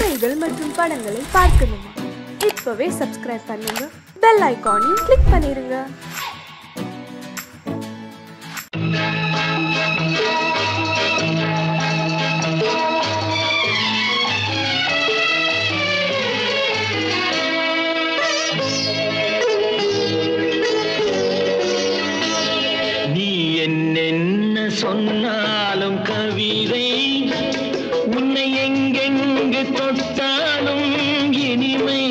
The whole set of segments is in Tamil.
கதைகள் மற்றும் படங்களை பார்க்கணுமா? இப்பவே சப்ஸ்கிரைப் பண்ணுங்க, பெல் ஐகானையும் கிளிக் பண்ணிருங்க. நீ என்ன சொன்னாலும் கவிதை, உன்னை எங்கெங்கு தொட்டாலும் இனிமை.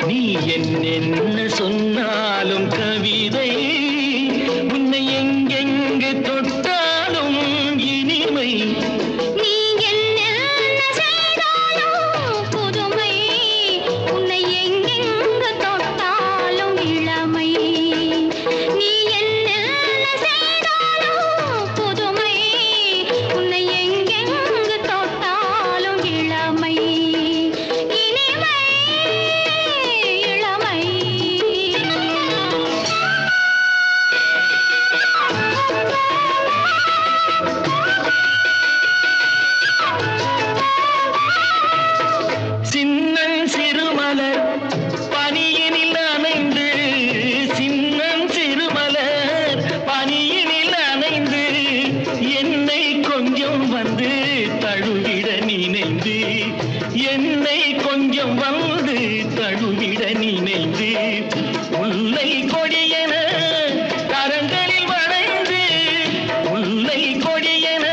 நீ என்ன சொன்னாலும் கவிதை, உன்னை எங்கெங்கு தொட்டாலும் இனிமை. நீ என்ன செய்தாலும் புதுமை, உன்னை எங்கெங்கு தொட்டாலும் இளமை. நீ என்ன செய்தாலும் புதுமை, உன்னை எங்கெங்கு தொட்டாலும் இளமை. இனிமை இளமை. சின்னன் சிறுமலர் பனியினில் அணைந்து, சின்னன் சிறுமலர் பனியினில் அணைந்து, என்னை கொஞ்சம் வந்து தழுவிட நினைந்து, என்னை கொஞ்சம் வந்து தழுவிட நினைந்து, முல்லை கொடியென கரங்களில் வளைந்து, முல்லை கொடியென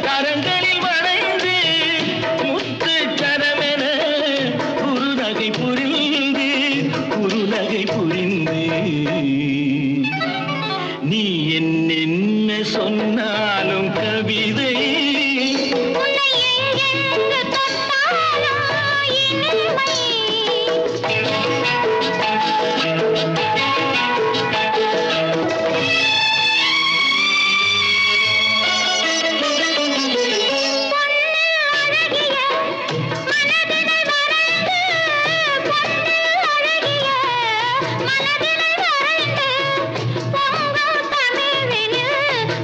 கரங்களில் வளைந்து, முத்து கரமென குறுநகை புரிந்து, குறுநகை புரிந்து. நீ என்ன சொன்னாலும் கவிதை, உன்னை எங்கெங்கு தொட்டாலும் இனிமை.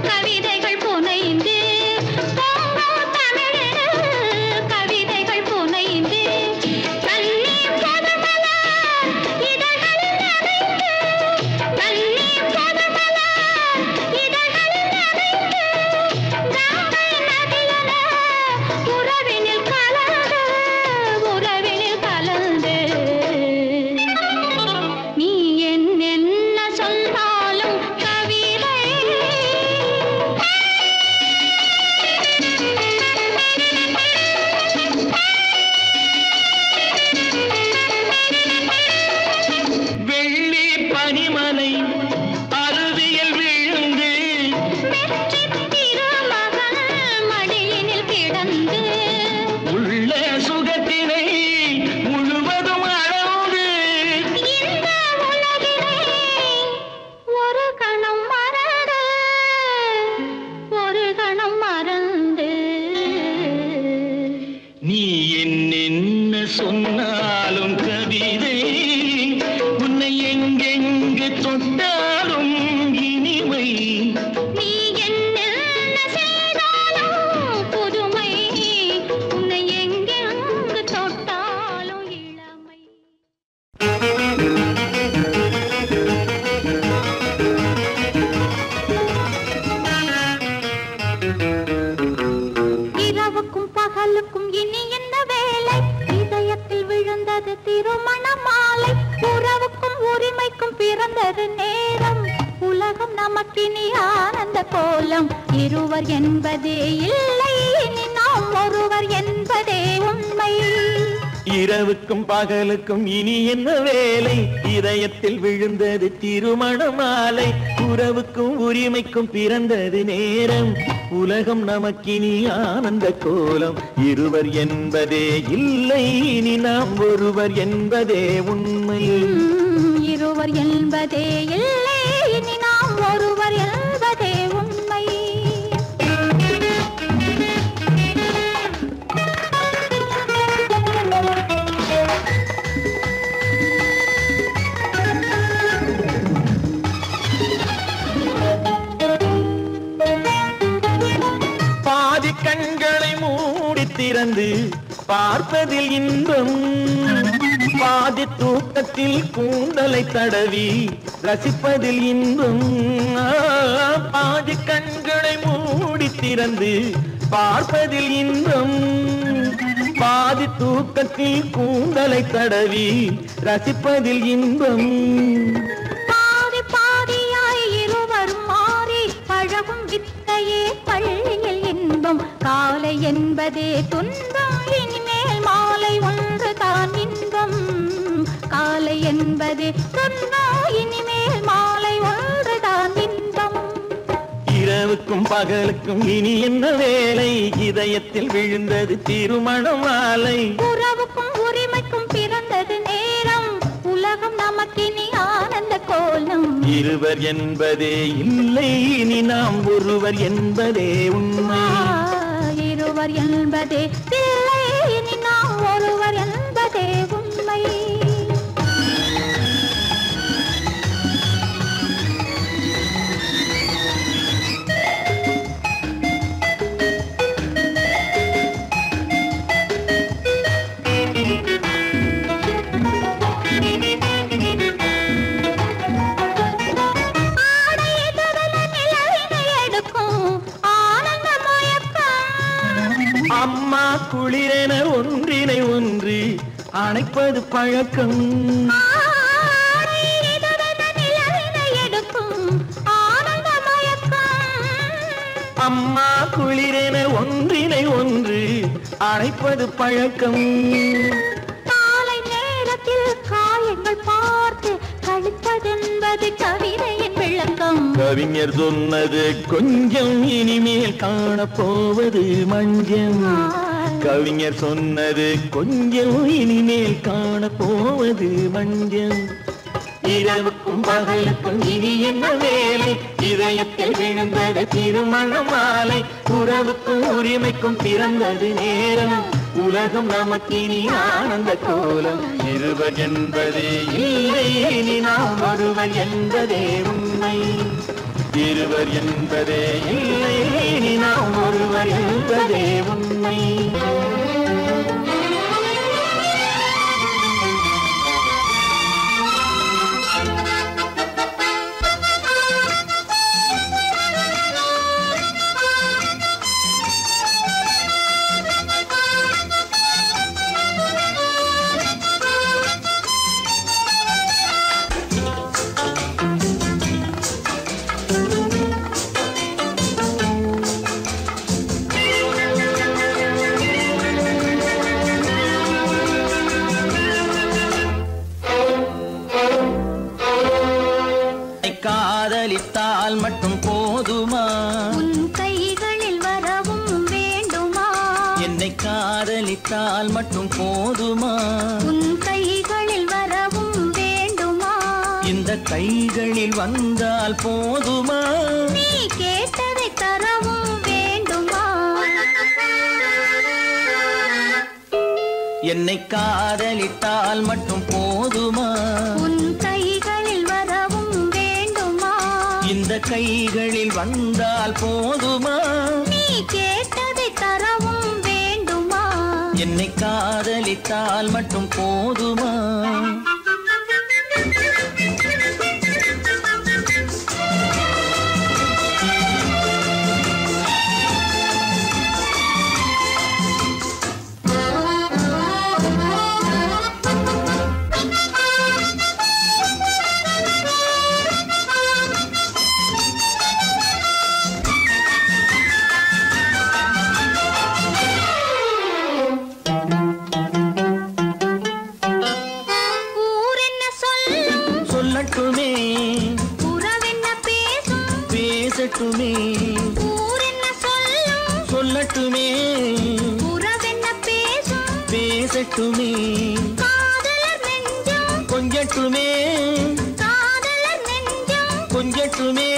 கவிதைகள் புனைந்து, பொங்கும் தமிழில் கவிதைகள் புனைந்து, தண்ணீர் பொதுமலர் இதழ்களில் நனைந்து, தண்ணீர் பொதுமலர் இதழ்களில் நனைந்து, கங்கை நதியென உறவினில் கலந்து, உறவினில் கலந்து. நீ என்ன சொன்னாலும் கவிதை. வெள்ளி பனிமலை அருவியில் விழுந்து, வெற்றி திருமகள் மடியினில் கிடந்து, உள்ள சுகத்தினை முழுவதும் அளந்து, இந்த உலகினை ஒரு கணம் மறந்து, ஒரு கணம் மறந்து. நீ என்ன சொன்னாலும் கவிதை, உன்னை எங்கெங்கு தொட்டாலும் இனிமை. நீ என்ன செய்தாலும் புதுமை, உன்னை எங்கெங்கு தொட்டாலும் இளமை. இரவுக்கும் பகலுக்கும் இனி என்ன வேலை, இதயத்தில் விழுந்தது திருமண மாலை. உறவுக்கும் உரிமைக்கும் பிறந்தது நேரம், உலகம் நமக்கினி ஆனந்த கோலம். இருவர் என்பதே இல்லை, இனி நாம் ஒருவர் என்பதே உண்மை. இரவுக்கும் பகலுக்கும் இனி என்ன வேலை, இதயத்தில் விழுந்தது திருமண மாலை. உறவுக்கும் உரிமைக்கும் பிறந்தது நேரம், உலகம் நமக்கினி ஆனந்த கோலம். இருவர் என்பதே இல்லை, இனி நாம் ஒருவர் என்பதே உண்மை. இருவர் என்பதே இல்லை, இனி நாம் ஒருவர் என்பதே உண்மை. பாதி கண்களை மூடி திறந்து பார்ப்பதில் இன்பம் பாதி தூக்கத்தில் கூந்தலை தடவி ரசிப்பதில் இன்பம் பாதி கண்களை மூடி திறந்து பார்ப்பதில் இன்பம் பாதி தூக்கத்தில் கூந்தலை தடவி ரசிப்பதில் இன்பம் பாதி பாதியாய் இருவரும் மாறி பழகும் வித்தையே பள்ளியில் இன்பம் காலை என்பதே துன்பம் இனிமேல் மாலை ஒன்று தான் இன்பம் காலை என்பதே துன்பம் இனிமேல் மாலை ஒன்று தான் இன்பம் இரவுக்கும் பகலுக்கும் இனி என்ன வேலை இதயத்தில் விழுந்தது திருமண மாலை உறவுக்கும் உரிமைக்கும் பிறந்தது நேரம் உலகம் நமக்கினி ஆனந்த கோலம் இருவர் என்பதே இல்லை இனி நாம் ஒருவர் என்பதே உண்மை இருவர் என்பதே இல்லை இனி நாம் ஒருவர் என்பதே உண்மை அம்மா குளிரென ஒன்றினை ஒன்று அணைப்பது பழக்கம் அம்மா குளிரென ஒன்றினை ஒன்று அணைப்பது பழக்கம் காலை நேரத்தில் காயங்கள் பார்த்து கழிப்பதென்பது கவிதையின் விளக்கம் கவிஞர் சொன்னது கொஞ்சம் இனிமேல் காணப்போவது மஞ்சம் கவிஞர் சொன்னது கொஞ்சம் இனிமேல் காணப்போவது மஞ்சம் இரவுக்கும் பகலுக்கும் இனி என்ன வேலை இதயத்தில் விழுந்தது திருமண மாலை உறவுக்கும் உரிமைக்கும் பிறந்தது நேரம் உலகம் நமக்கினி ஆனந்த கோலம் இருவர் என்பதே இல்லை இனி நாம் ஒருவர் என்பதே உண்மை இருவர் என்பதே இல்லை இனி நாம் ஒருவர் என்பதே உண்மை காதலித்தால் மட்டும் போதுமா உன் கைகளில் வரவும் வேண்டுமா என்னை காதலித்தால் மட்டும் போதுமா உன் கைகளில் வரவும் வேண்டுமா இந்த கைகளில் வந்தால் போதுமா நீ கேட்டதை தரவும் வேண்டுமா என்னை காதலித்தால் மட்டும் போதுமா உன் கைகளில் வரவும் வேண்டுமா இந்த கைகளில் வந்தால் போதுமா நீ கேட்டதை தரவும் வேண்டுமா என்னை காதலித்தால் மட்டும் போதுமா சொல்லட்டுமே உறவென்ன பேசும் பேசட்டுமே ஊரென்ன சொல்லும் சொல்லட்டுமே உறவென்ன பேசும் பேசட்டுமே காதலர் நெஞ்சம் கொஞ்சட்டுமே காதலர் நெஞ்சம் கொஞ்சட்டுமே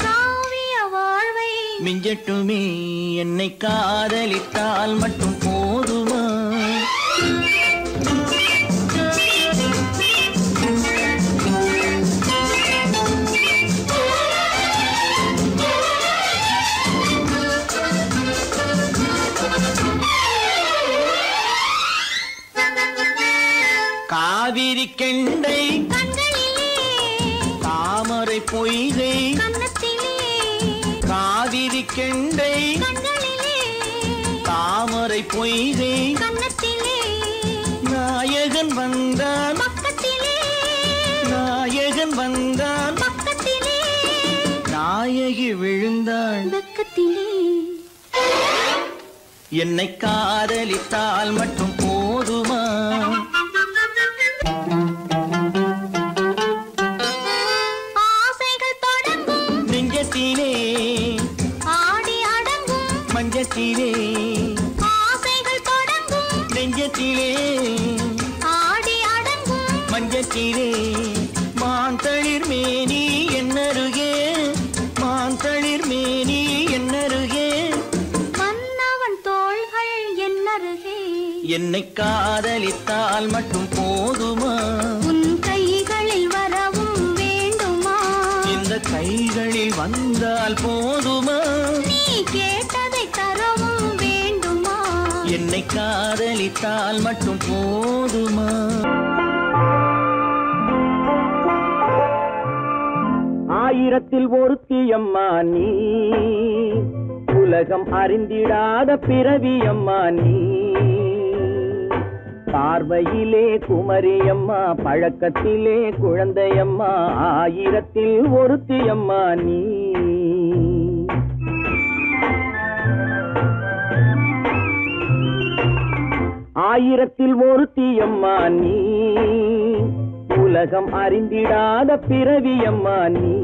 காவிய வாழ்வை மிஞ்சட்டுமே என்னை காதலித்தால் மட்டும் போதுமா காவிரி கெண்டை கண்களிலே தாமரை பொய்கை கன்னத்திலே காவிரி கெண்டை கண்களிலே தாமரை பொய்கை கன்னத்திலே நாயகன் வந்தான் பக்கத்திலே நாயகன் வந்தான் பக்கத்திலே நாயகி விழுந்தாள் பக்கத்திலே என்னை காதலித்தால் மட்டும் போதுமா ஆசைகள் தொடங்கும் நெஞ்சத்திலே ஆடி அடங்கும் மஞ்சத்திலே ஆசைகள் தொடங்கும் நெஞ்சத்திலே ஆடி அடங்கும் மஞ்சத்திலே மாந்தளிர் மேனி என்னருகே மாந்தளிர் மேனி என்னருகே மன்னவன் தோள்கள் என்னருகே என்னை காதலித்தால் மட்டும் போதுமா உன் கைகளில் வரவும் வேண்டுமா இந்த கைகளில் வந்தால் போதுமா நீ கேட்டதை தரவும் வேண்டுமா என்னை காதலித்தால் மட்டும் போதுமா ஆயிரத்தில் ஒருத்தி அம்மா நீ உலகம் அறிந்திடாத பிறவி அம்மா நீ பார்வையிலே குமரியம்மா பழக்கத்திலே குழந்தையம்மா ஆயிரத்தில் ஒருத்தி அம்மா நீ ஆயிரத்தில் ஒருத்தி அம்மா நீ உலகம் அறிந்திடாத பிறவி அம்மா நீ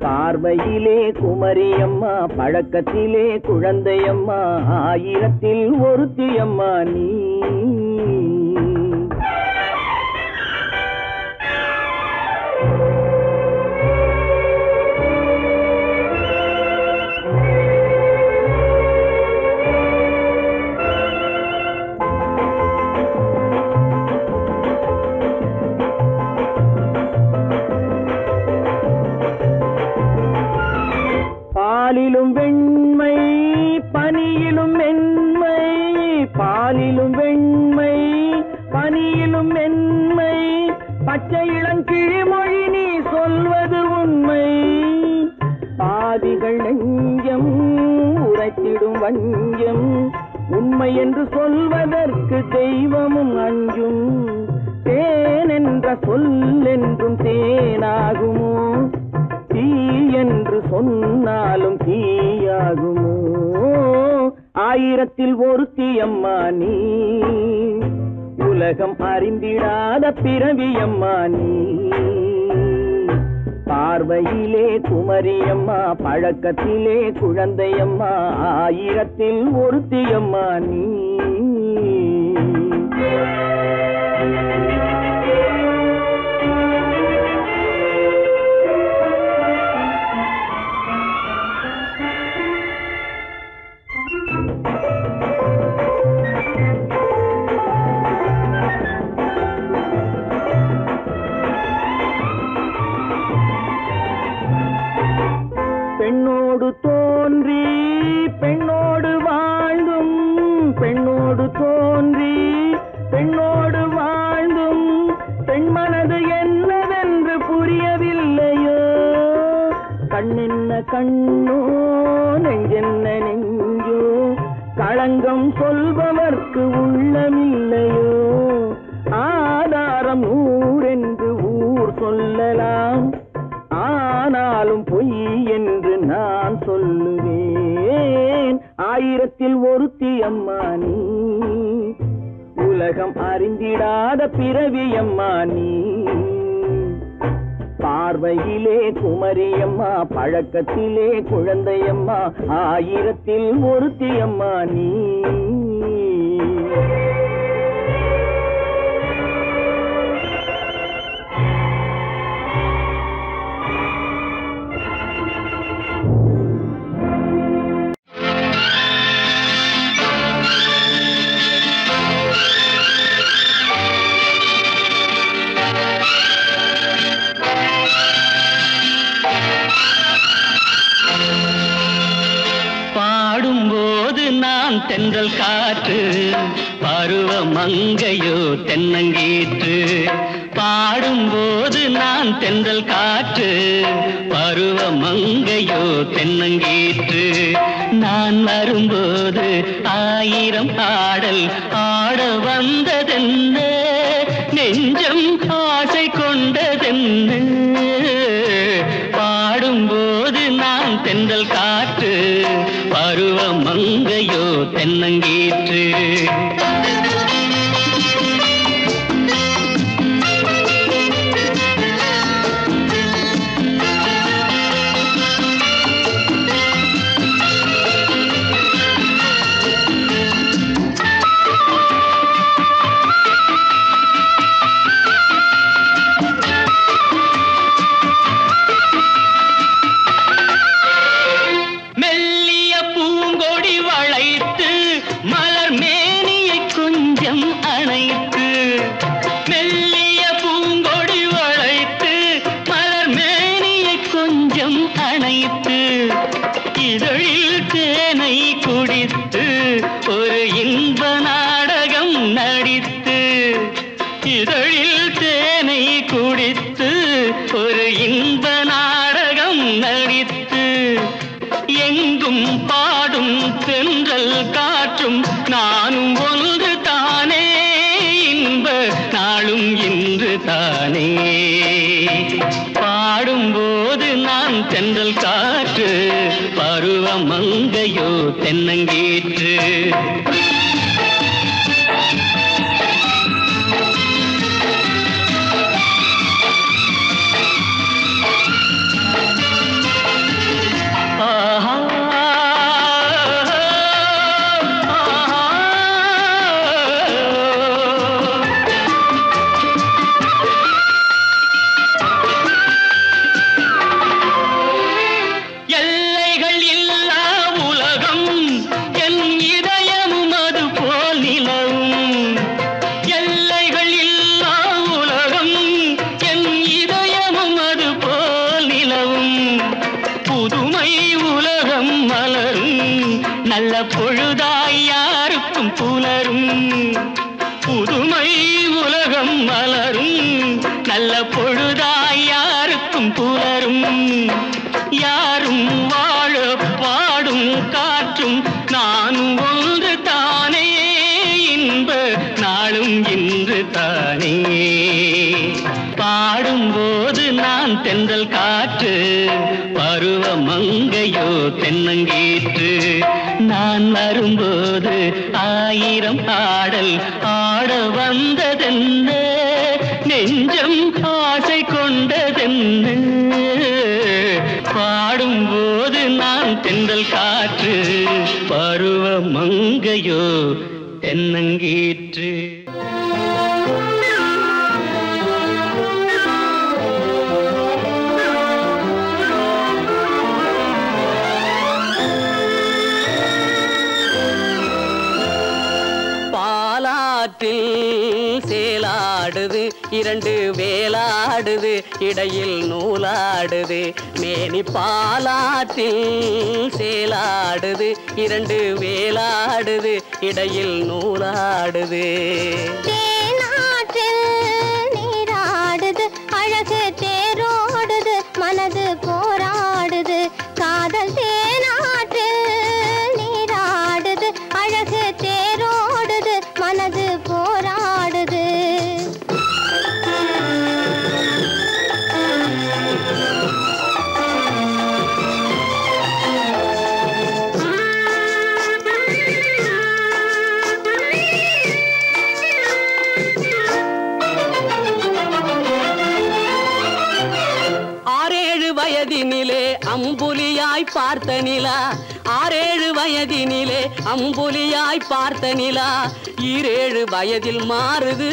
பார்வையிலே குமரியம்மா பழக்கத்திலே குழந்தையம்மா ஆயிரத்தில் ஒருத்தி அம்மா நீ பாலிலும் வெண்மை பனியிலும் மென்மை பாலிலும் வெண்மை பனியிலும் மென்மை பச்சை இளங்கிழிமொழி நீ சொல்வது உண்மை பாதிகள் நெஞ்சம் உரைத்திடும் வஞ்சம் உண்மை என்று சொல்வதற்கு தெய்வமும் அஞ்சும் தேன் என்ற சொல் என்றும் தேனாகுமோ தீ என்று சொன்னாலும் தீயாகுமோ ஆயிரத்தில் ஒருத்தி அம்மா நீ உலகம் அறிந்திடாத பிறவி அம்மா நீ பார்வையிலே குமரியம்மா பழக்கத்திலே குழந்தையம்மா ஆயிரத்தில் ஒருத்தி அம்மா நீ பெண்ணோடு தோன்றி பெண்ணோடு வாழ்ந்தும் பெண்ணோடு தோன்றி பெண்ணோடு வாழ்ந்தும் பெண் மனது என்னவென்று புரியவில்லையோ கண்ணென்ன கண்ணோ நெஞ்சென்ன நெஞ்சோ களங்கம் சொல்பவர்க்கு உள்ளமில்லையோ ஆதாரம் ஊரென்று ஊர் சொல்லலாம் ஆனாலும் பொய் என்று நான் சொல்லுவேன் ஆயிரத்தில் ஒருத்தி அம்மா நீ உலகம் அறிந்திடாத பிறவி அம்மா நீ பார்வையிலே குமரியம்மா பழக்கத்திலே குழந்தையம்மா ஆயிரத்தில் ஒருத்தி அம்மா நீ தென்றல் கா பருவ மங்கையோ தென்னங்கீற்று பாடும்போது நான் தென்றல் காற்று பருவ மங்கையோ தென்னங்கீற்று நான் வரும்போது ஆயிரம் ஆடல் ஆட வந்ததென்ன நெஞ்சம் ஆசை கொண்டதென்ன பாடும்போது நான் தென்றல் காற்று பருவ மங்கையோ தென்னங்கீற்று பாடும்போது நான் தென்றல் காற்று பருவ மங்கையோ தென்னங்கீற்று தென்றல் காற்று பருவ மங்கையோ தென்னங்கீற்று நான் வரும்போது ஆயிரம் ஆடல் ஆட வந்ததென்ன நெஞ்சம் ஆசை கொண்டதென்ன பாடும்போது நான் தென்றல் காற்று பருவ மங்கையோ தென்னங்கீற்று சேலாடுது இரண்டு வேலாடுது இடையில் நூலாடுது மேனி பாலாற்றில் சேலாடுது இரண்டு வேலாடுது இடையில் நூலாடுது தேனாற்றில் நீராடுது அழகு தேரோடுது மனது போராடுது காதல் தேனாற்றில் நீராடுது அழகு தேரோடுது மனது போராடுது வயதினிலே அம்புலியாய் பார்த்த நிலா 6-7 வயதினிலே அம்புலியாய் பார்த்த நிலா 7 வயதில் மாறுது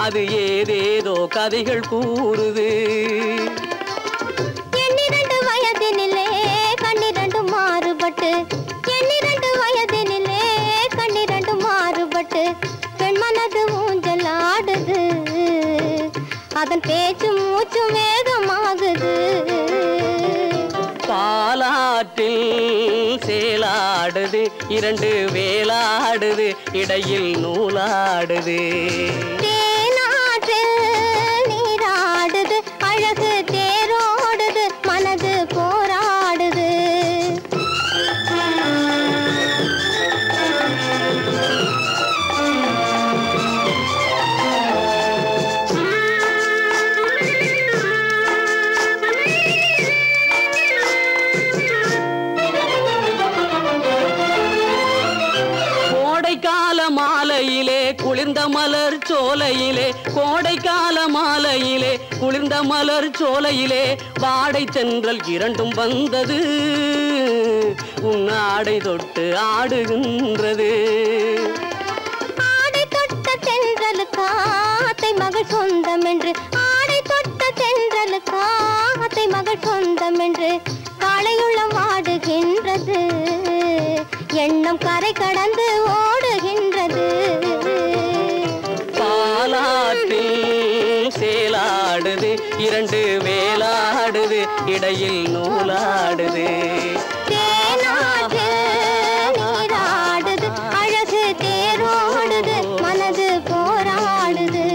அது ஏதேதோ கதைகள் கூறுது 12 வயதினிலே கண்ணிரண்டு மாறுபட்டு 12 வயதினிலே கண்ணிரண்டு மாறுபட்டு பெண் மனது ஊஞ்சல் ஆடுது அதன் பேச்சு மூச்சு வேகமாகுது பாலாற்றில் சேலாடுது இரண்டு வேலாடுது இடையில் நூலாடுது தேனாற்றில் நீராடுது அழகு தேரோடுது மனது போராடுது மாலையிலே குளிர்ந்த மலர் சோலையிலே கோடைக்கால மாலையிலே குளிர்ந்த மலர் சோலையிலே வாடை தென்றல் இரண்டும் வந்தது உன்னாடை தொட்டு ஆடுகின்றது ஆடை தொட்ட தென்றலுக்கு ஆத்தை மகள் சொந்தம் என்று ஆடை தொட்ட தென்றலுக்கு ஆத்தை மகள் சொந்தம் என்று காளையுள்ளம் வாடுகின்றது எண்ணம் கரை கடந்து ஓடுகின்றது பாலாற்றில் சேலாடுது இரண்டு வேலாடுது இடையில் நூலாடுது தேனாற்றில் நீராடுது அழகு தேரோடுது மனது போராடுது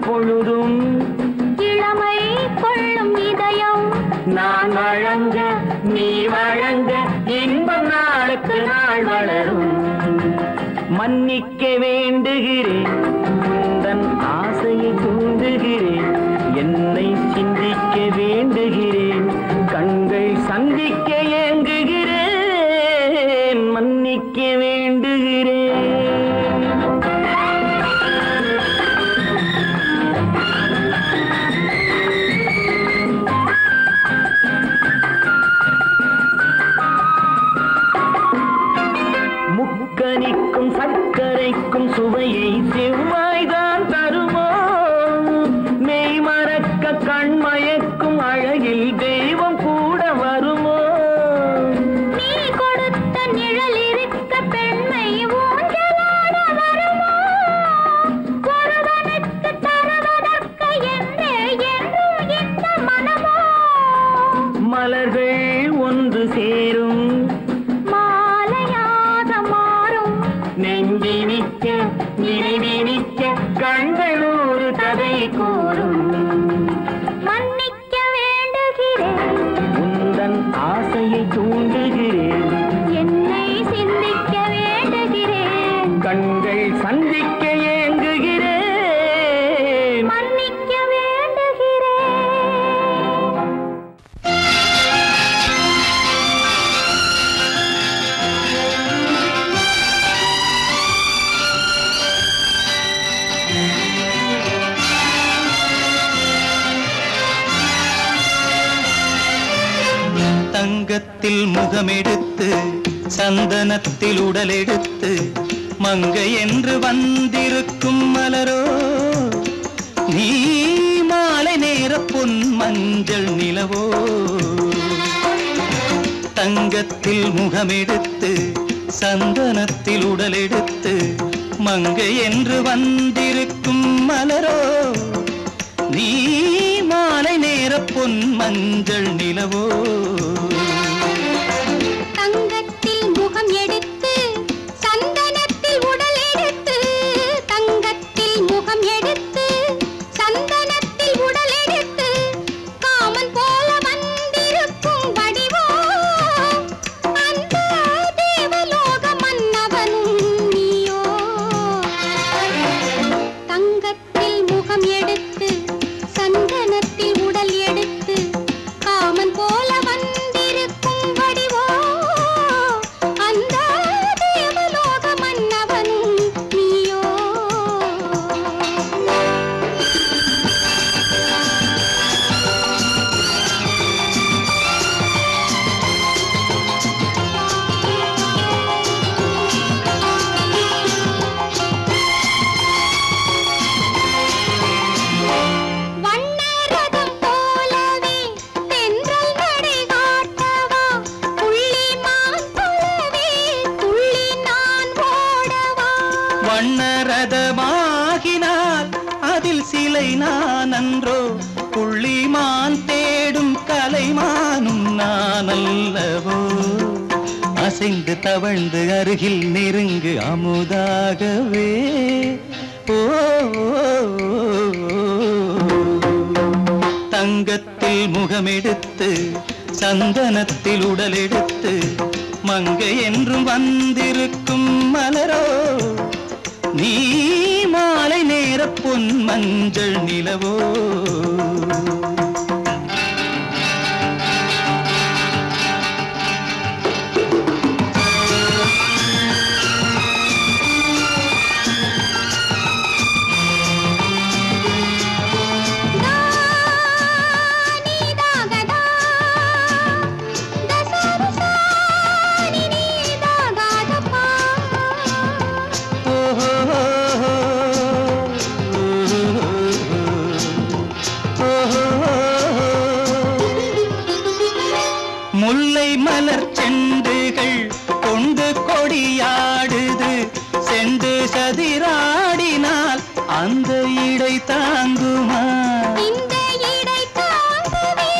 பொழுதும் இளமை கொள்ளும் இதயம் நான் வழங்க நீ வழங்க இன்பம் நாளுக்கு நாள் வளரும். மன்னிக்க வேண்டுகிறேன், உந்தன் ஆசையை தூண்டுகிறேன், என்னை சிந்திக்க வேண்டுகிறேன், கண்கள் சந்திக்க ஏங்குகிறேன், மன்னிக்க வேண்டுகிறேன். முக்கனிக்கும் சர்க்கரைக்கும் சுவையை செவ்வாய்தான் தருமோ, மெய் மறக்க கண்மயக்கும் அழகில் தெய்வம் கூட வருமோ. நீ கொடுத்த நிழல் இருக்க பெண்மை ஊஞ்சலாட வருமோ, ஒருவனுக்கு தருவதற்கு என்றே என்றும் இந்த மனமோ. முகமெடுத்து சந்தனத்தில் உடல் எடுத்து மங்கை என்று வந்திருக்கும் மலரோ நீ மாலை நேர பொன் மஞ்சள் நிலவோ தங்கத்தில் முகமெடுத்து சந்தனத்தில் உடல் எடுத்து மங்கை என்று வந்திருக்கும் மலரோ நீ மாலை நேர பொன் மஞ்சள் நிலவோ தங்கத்தில் முகம் எடுத்து சந்தனத்தில் உடல் எடுத்து தங்கத்தில் முகம் எடுத்து சந்தனத்தில் உடல் எடுத்து காமன் போல வந்திருக்கும் வடிவோ அந்த தேவலோக மன்னவனும் நீயோ தங்கத்தில் முகம் எடுத்து சந்தனத்தில் உடல் எடுத்து காமன் போல வந்திருக்கும் வடிவோ அந்த தேவலோக மன்னவனும் நீயோ வண்ணரதம் போலவே தென்றல் நடை காட்டவா புள்ளிமான் போலவே துள்ளி நான் ஓடவா வண்ணரதமாகினால் அதில் சிலை நான் அன்றோ புள்ளிமான் தேடும் கலைமானும் நான் அல்லவோ அசைந்து தவழ்ந்து அருகில் நெருங்கு அமுதாகவே ஓ தங்கத்தில் முகமெடுத்து சந்தனத்தில் உடல் எடுத்து மங்கை என்றும் வந்திருக்கும் மலரோ நீ மாலை நேர பொன் மஞ்சள் நிலவோ முல்லை மலர் செண்டுகள் கொண்டு கொடியாடுது செண்டு சதிராடினால் அந்த இடை தாங்குமா இந்த இடை தாங்கவே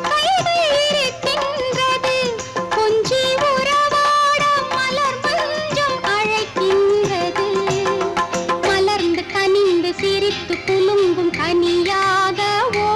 கைகள் இருக்கின்றது கொஞ்சி உறவாட மலர் மஞ்சம் அழைக்கின்றது மலர்ந்து கனிந்து சிரித்து குலுங்கும் கனியாகவோ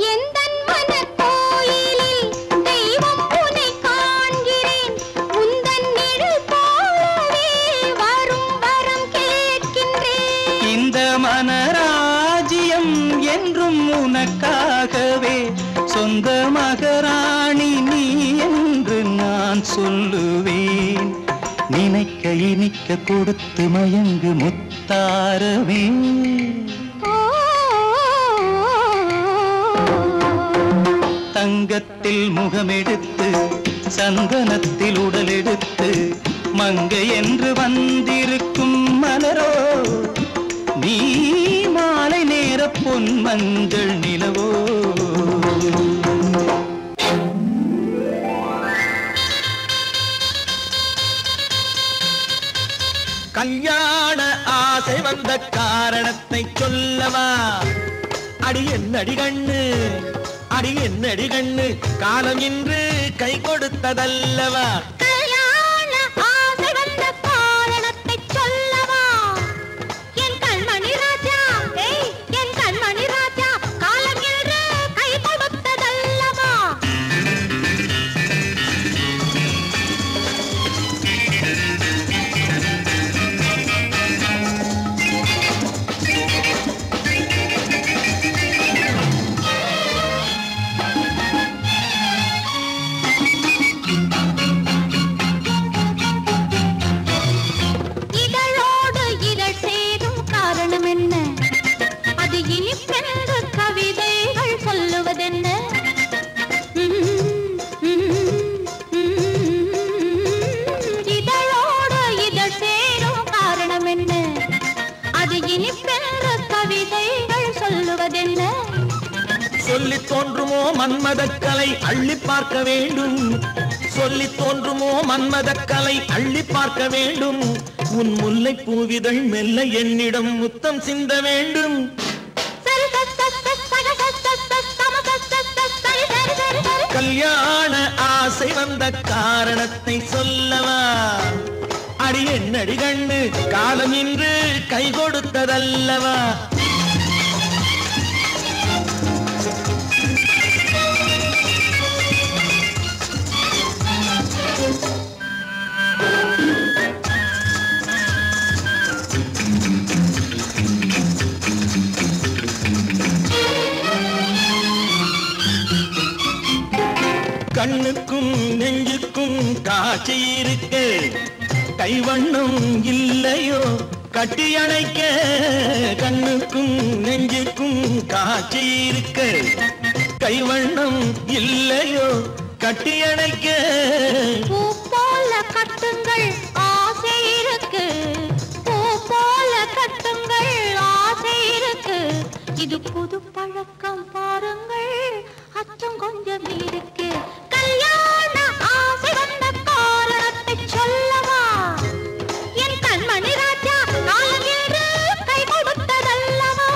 எந்தன் மனக்கோயிலில் தெய்வம் உன்னை காண்கிறேன் உந்தன் நிழல் போலவே வரும் வரம் கேட்கின்றேன் இந்த மனராஜ்யம் என்றும் உனக்காகவே சொந்த மகராணி நீ என்று நான் சொல்லுவேன் நினைக்க இனிக்க கொடுத்து மயங்கு முத்தாரவே தங்கத்தில் முகமெடுத்து சந்தனத்தில் உடல் எடுத்து மங்கை என்று வந்திருக்கும் மலரோ நீ மாலை நேர பொன் மஞ்சள் நிலவோ கல்யாண ஆசை வந்த காரணத்தை சொல்லவா அடி என்னடி கண்ணு அடி என்னடி கண்ணு காலம் இன்று கை கொடுத்ததல்லவா கல்யாண ஆசை வந்த காரணத்தை சொல்லவா என் கண்மணி ராஜா என் கண்மணி ராஜா காலம் என்று கை கொடுத்ததல்லவா சொல்லி தோன்றுமோ மன்மதக்கலை அள்ளி பார்க்க வேண்டும், சொல்லி தோன்றுமோ மன்மதக்கலை அள்ளி பார்க்க வேண்டும். உன் முல்லை பூவிதழ் மெல்ல என்னிடம் முத்தம் சிந்த வேண்டும். கல்யாண ஆசை வந்த காரணத்தை சொல்லவா? அடி என்னடி கண்ணு காலம் இன்று கை கொடுத்ததல்லவா? கண்ணுக்கும் நெஞ்சுக்கும் காட்சி இருக்கு, கைவண்ணம் இல்லையோ கட்டி அணைக்க. கண்ணுக்கும் நெஞ்சுக்கும் காட்சி இருக்கு, கைவண்ணம் இல்லையோ கட்டி அணைக்க. பூ போல கட்டுங்கள் ஆசை இருக்கு, பூ போல கட்டுங்கள் ஆசை இருக்கு. இது புது பழக்கம் பாருங்கள், அச்சம் கொஞ்சம் இருக்கு. கல்யாண ஆசை வந்த காரணத்தை சொல்லவா? என் கண்மணி ராஜா காலம் என்று கை கொடுத்ததல்லவா?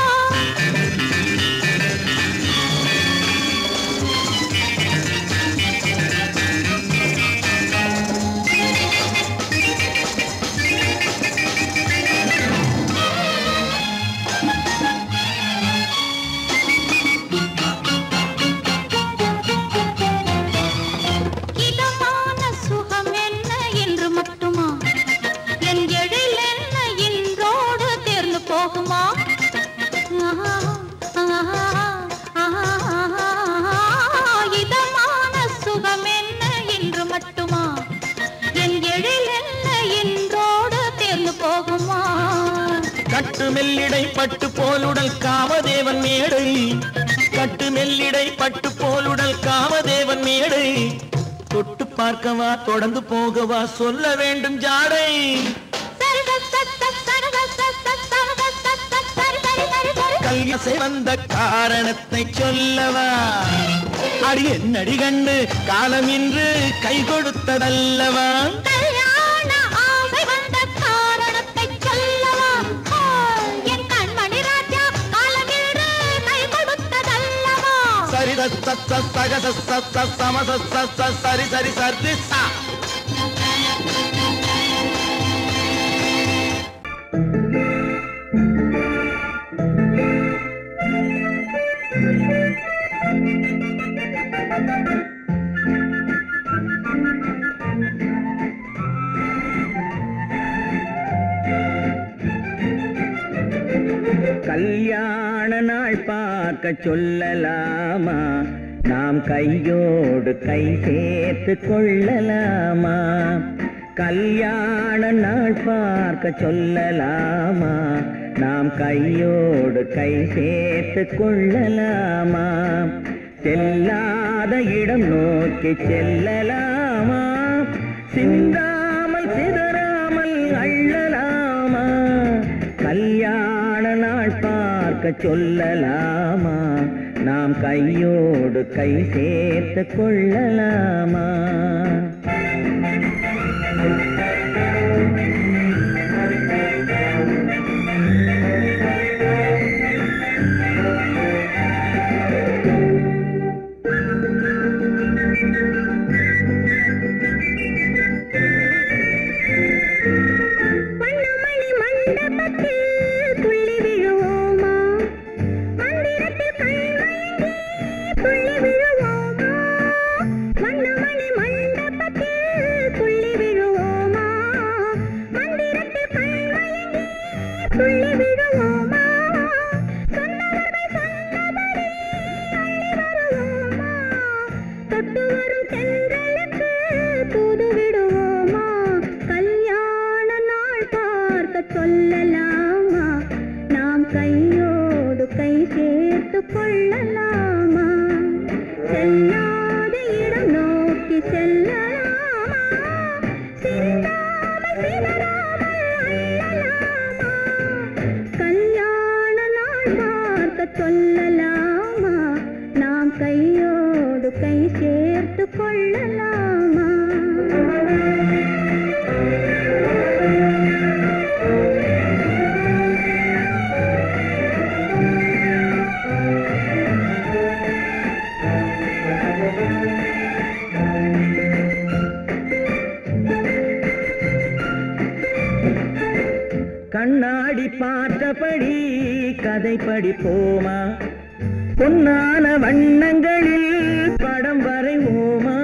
கட்டு மெல்லிடை பட்டு போலுடல் காமதேவன் மேடை, கட்டு மெல்லிடை பட்டு போலுடல் காமதேவன் மேடை. தொட்டு பார்க்கவா தொடர்ந்து போகவா சொல்ல வேண்டும் ஜாடை. கல்யாசை வந்த காரணத்தை சொல்லவா? அடி என்னடி கண்டு காலம் இன்று கை கொடுத்ததல்லவா? சரி சரி சரி சரி சா. கல்யாண நாள் பார்க்க சொல்லலாமா? நாம் கையோடு கை சேர்த்து கொள்ளலாமா? கல்யாண நாள் பார்க்க சொல்லலாமா? நாம் கையோடு கை சேர்த்து கொள்ளலாமா? செல்லாத இடம் நோக்கி செல்லலாமா? சிந்தாமல் சிதறாமல் அள்ளலாமா? கல்யாண நாள் பார்க்க சொல்லலாமா? நாம் கையோடு கை சேர்த்து கொள்ளலாமா? சொல்லலாமா? நாம் கையோடு கை சேர்த்து கொள்ளலாமா? செல்லாத இடம் நோக்கி செல்லலாமா? சிந்தாமல் சிதறாமல் அள்ளலாமா? கல்யாண நாள் பார்க்க சொல்லலாமா? நாம் கண்ணாடி பார்த்தபடி கதை படிப்போமா பொன்னான வண்ணங்களில் படம் வரைவோமா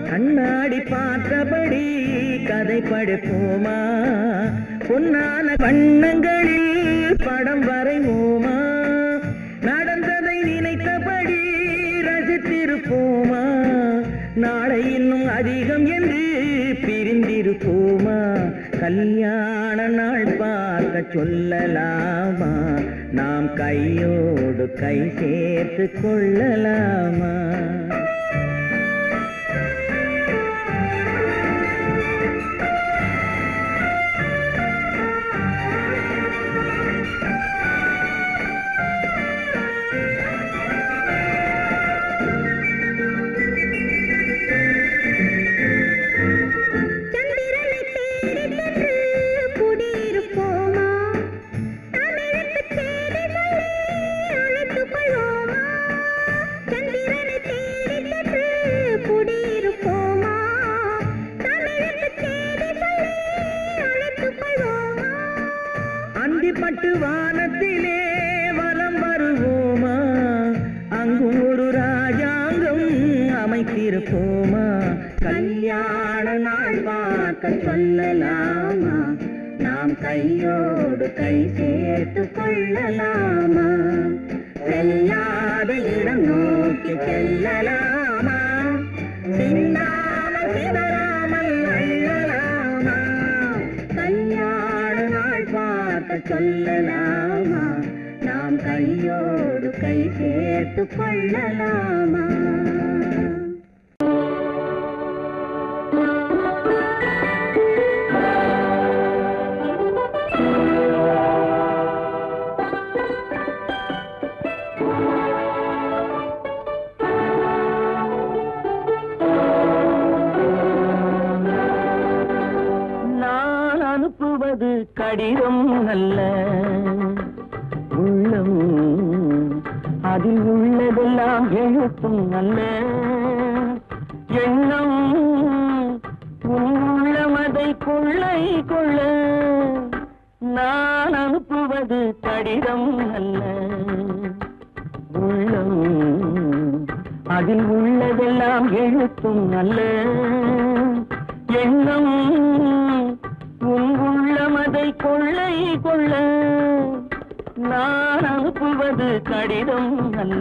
கண்ணாடி பார்த்தபடி கதை படிப்போமா பொன்னான வண்ணங்களில் படம் வரைவோமா நடந்ததை நினைத்தபடி ரசித்திருப்போமா நாளை இன்னும் அதிகம் என்று பிரிந்திருப்போமா கல்யாண நாள் பார்க்க சொல்லலாமா நாம் கையோடு கை சேர்த்து கொள்ளலாமா பட்டு வானத்திலே வலம் வருவோமா அங்கும் ஒரு ராஜாங்கம் அமைத்திருப்போமா கல்யாண நாள் பார்க்க சொல்லலாமா நாம் கையோடு கை சேர்த்து கொள்ளலாமா செல்லாத இடம் நோக்கி செல்லலாமா சின்னாமல் சிதறாமல் அள்ளலாமா கல்யாண நாள் பார்க்க சொல்லலாமா நாம் கையோடு கை சேர்த்து கொள்ளலாமா அனுப்புவது கடிதம் அல்ல உள்ளம் அதில் உள்ளதெல்லாம் எழுத்தும் அல்ல எண்ணம் உள்ளமதை கொள்ளை கொள்ள நான் அனுப்புவது கடிதம் அல்ல உள்ளம் அதில் உள்ளதெல்லாம் எழுத்தும் அல்ல எண்ணம் உள்ளமதை கொள்ளை கொள்ள நான் அனுப்புவது கடிதம் அல்ல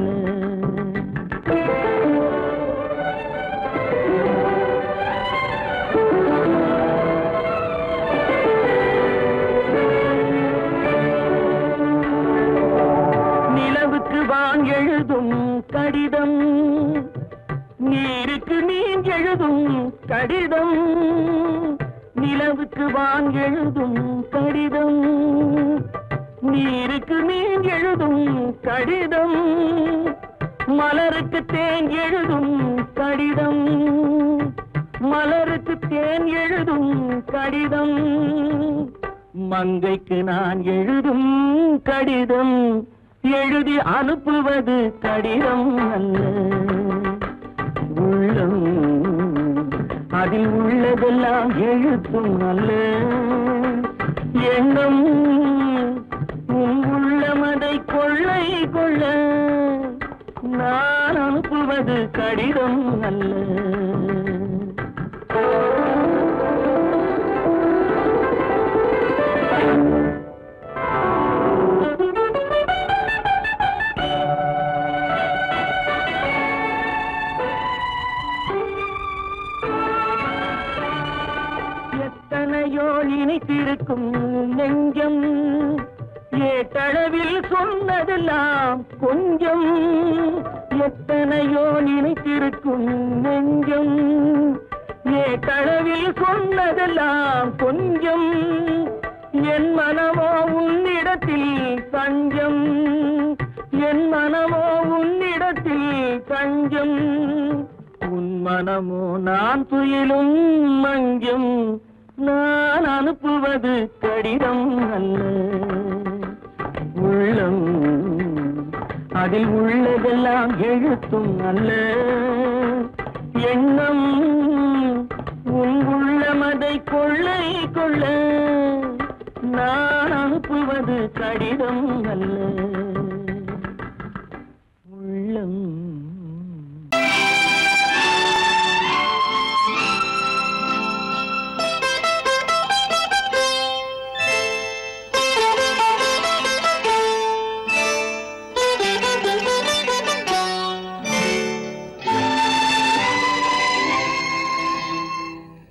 நிலவுக்கு வான் எழுதும் கடிதம் நீருக்கு நீர் எழுதும் கடிதம் நிலவுக்கு வான் எழுதும் கடிதம் நீருக்கு நீர் எழுதும் கடிதம் மலருக்கு தேன் எழுதும் கடிதம் மலருக்கு தேன் எழுதும் கடிதம் மங்கைக்கு நான் எழுதும் கடிதம் எழுதி அனுப்புவது கடிதம் அல்ல உள்ளம் அதில் உள்ளதெல்லாம் எழுத்தும் அல்ல எண்ணம் உள்ளமதை கொள்ளை கொள்ள நான் அனுப்புவது கடிதம் அல்ல எத்தனையோ இனித்திருக்கும் நெஞ்சம் ஏட்டளவில் சொன்னதெல்லாம் கொஞ்சம் எத்தனையோ நினைத்திருக்கும் நெஞ்சம் ஏட்டளவில் சொன்னதெல்லாம் கொஞ்சம் என் மனமோ உன்னிடத்தில் தஞ்சம் என் மனமோ உன்னிடத்தில் தஞ்சம் உன் மனமோ நான் துயிலும் மஞ்சம் நான் அனுப்புவது கடிதம் அல்ல உள்ளம் அதில் உள்ளதெல்லாம் எழுத்தும் அல்ல எண்ணம் உன் உள்ளமதை கொள்ளை கொள்ள நான் எழுதுவது கடிதம் அல்ல உள்ளம்.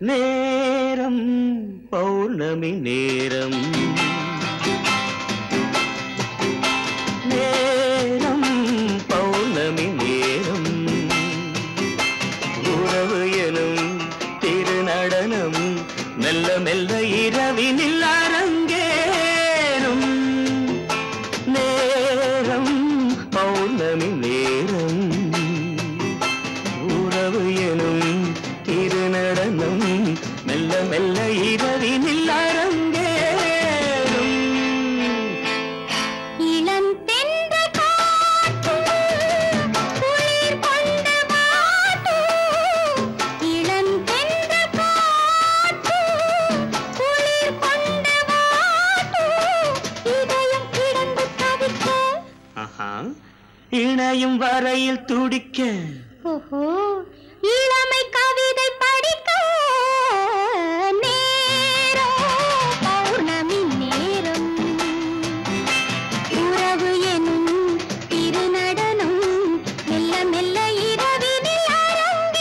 நேரம் பௌர்ணமி நேரம், நேரம் பௌர்ணமி நேரம், உறவு எனும் திருநடனம் மெல்ல மெல்ல இரவினில் அரங்கேறும். நேரம் பௌர்ணமி நேரம், உறவு எனும் திருநடனம் மெல்ல மெல்ல இரவினில் அரங்கேறும். இளம் தென்றல் காற்றும் குளிர் கொண்டு வாட்டும், இளம் தென்றல் காற்றும் குளிர் கொண்டு வாட்டும், இதயம் கிடந்து தவிக்க, இணையும் வரையில் துடிக்க, ஓஹோ இளமை கவிதை படிக்க, நேரம் பௌர்ணமி நேரம், உறவு எனும் திருநடனம் மெல்ல மெல்ல இரவினில் அரங்கேறும்.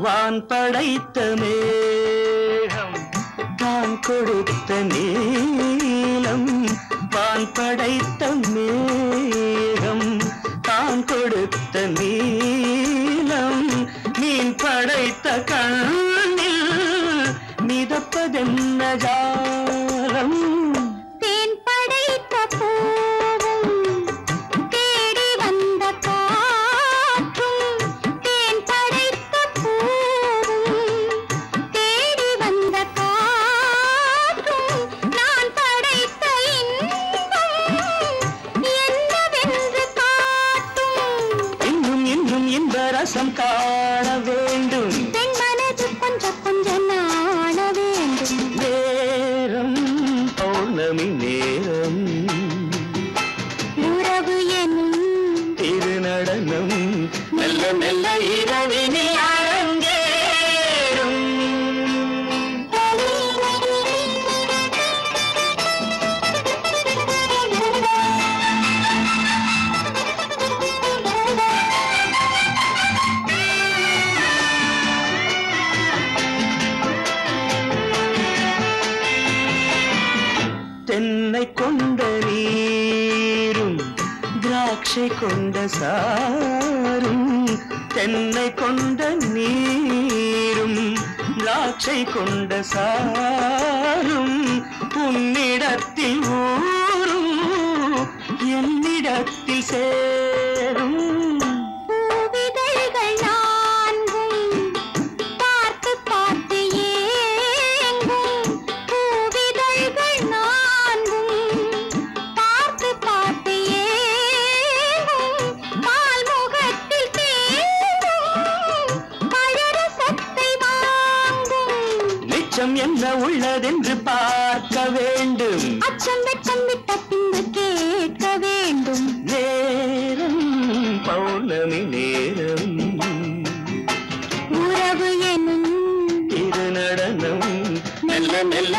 வான் படைத்த மேகம் தான் கொடுத்த நீலம், வான் படைத்த மேகம் தான் கொடுத்த நீலம், மீன் படைத்த கண்ணில் மிதப்பதென்ன ஜாலம். தேன் படைத்த பூவும் தேடி வந்த காற்றும், தேன் படைத்த பூவும் தேடி வந்த காற்றும், நான் படைத்த இன்பம் என்னவென்று காட்டும். இன்னும் இன்னும் இந்த ரசம் காண வேண்டும், பெண் மனது கொஞ்சம் கொஞ்சம் நாண வேண்டும். நேரம் பௌர்ணமி நேரம், உறவு எனும் திருநடனம் மெல்ல மெல்ல இரவினில் அரங்கேறும். தென்னை கொண்ட நீரும் திராட்சை கொண்ட சாரும், தென்னை கொண்ட நீரும் திராட்சை கொண்ட சாரும், உன்னிடத்தில் ஊரும் என்னிடத்தில் சேரும். பூவிதழ்கள் நான்கும் பார்த்து பார்த்து ஏங்கும், பூவிதழ்கள் நான்கும் பார்த்து பார்த்து ஏங்கும், பால் முகத்தில் தேங்கும் பழரசத்தை வாங்கும். மிச்சம் என்ன உள்ளதென்று பார்க்க வேண்டும், அச்சம் வெச்சம் விட்ட பின்பு கேட்க வேண்டும். நேரம் பௌர்ணமி நேரம், உறவு எனும் திருநடனம் மெல்ல மெல்ல